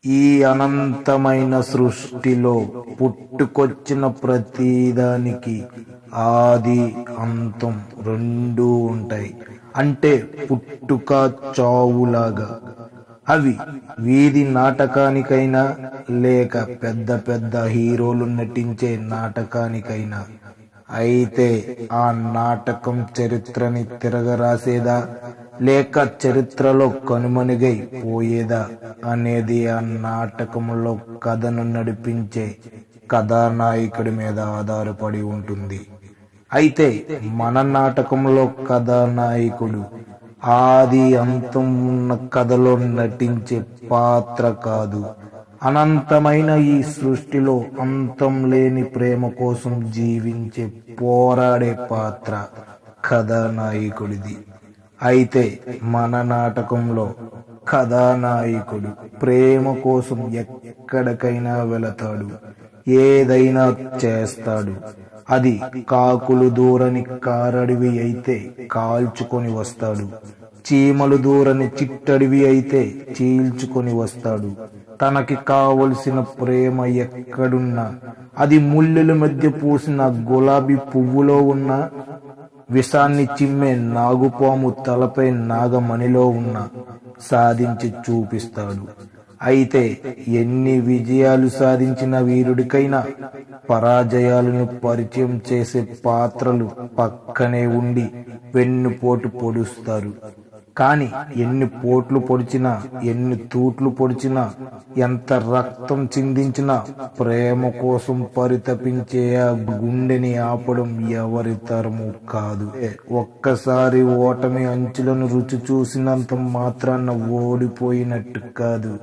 ఈ అనంతమైన సృష్టిలో పుట్టుకొచ్చిన ప్రతిదానికి ఆది అంతం రెండూ ఉంటాయి. అంటే పుట్టుక చావులాగా. అవి వీధి నాటకానికైనా లేక పెద్ద పెద్ద హీరోలు నటించే నాటకానికైనా. అయితే ఆ నాటకం చరిత్రని తిరగరాసేదా లేక చరిత్రలో కనుమరుగై పోయేదా అనేది ఆ నాటకంలో కథను నడిపించే కథానాయకుడి మీద ఆధారపడి ఉంటుంది. అయితే మన నాటకంలో కథానాయకుడు ఆది అంతం ఉన్న కథలో నటించే పాత్ర కాదు, అనంతమైన ఈ సృష్టిలో అంతం లేని ప్రేమ కోసం జీవించే పోరాడే పాత్ర కథానాయకుడిది. అయితే మన నాటకంలో కథానాయకుడు ప్రేమ కోసం ఎక్కడికైనా వెళతాడు, ఏదైనా చేస్తాడు. అది కాకులు దూరని కారడివి అయితే కాల్చుకొని వస్తాడు, చీమలు దూరని చిట్టడివి అయితే చీల్చుకొని వస్తాడు. తనకి కావలసిన ప్రేమ ఎక్కడున్నా, అది ముళ్ళుల మధ్య పూసిన గులాబీ పువ్వులో ఉన్న, విషాన్ని చిమ్మే నాగుపాము తలపై నాగమణిలో ఉన్న సాధించి చూపిస్తాడు. అయితే ఎన్ని విజయాలు సాధించిన వీరుడికైనా పరాజయాలను పరిచయం చేసే పాత్రలు పక్కనే ఉండి వెన్నుపోటు పొడుస్తారు. కాని ఎన్ని పోట్లు పొడిచినా, ఎన్ని తూట్లు పొడిచినా, ఎంత రక్తం చిందించినా ప్రేమ కోసం పరితపించే ఆ గుండెని ఆపడం ఎవరి తరము కాదు. ఒక్కసారి ఓటమి అంచులను రుచి చూసినంత మాత్రాన ఓడిపోయినట్టు కాదు.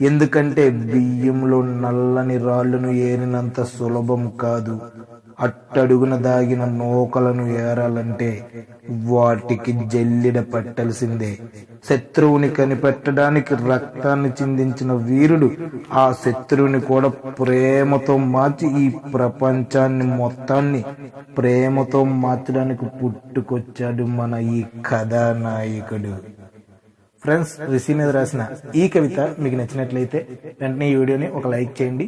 ఎందుకంటే బియ్యంలో నల్లని రాళ్లను ఏరినంత సులభం కాదు. అట్టడుగున దాగిన నూకలను ఏరాలంటే వాటికి జల్లెడ పట్టాల్సిందే. శత్రువుని కనిపెట్టడానికి రక్తాన్ని చిందించిన వీరుడు ఆ శత్రువుని కూడా ప్రేమతో మార్చి ఈ ప్రపంచాన్ని మొత్తాన్ని ప్రేమతో మార్చడానికి పుట్టుకొచ్చాడు మన ఈ కథానాయకుడు. ఫ్రెండ్స్, రిషి మీద రాసిన ఈ కవిత మీకు నచ్చినట్లయితే వెంటనే ఈ వీడియోని ఒక లైక్ చేయండి.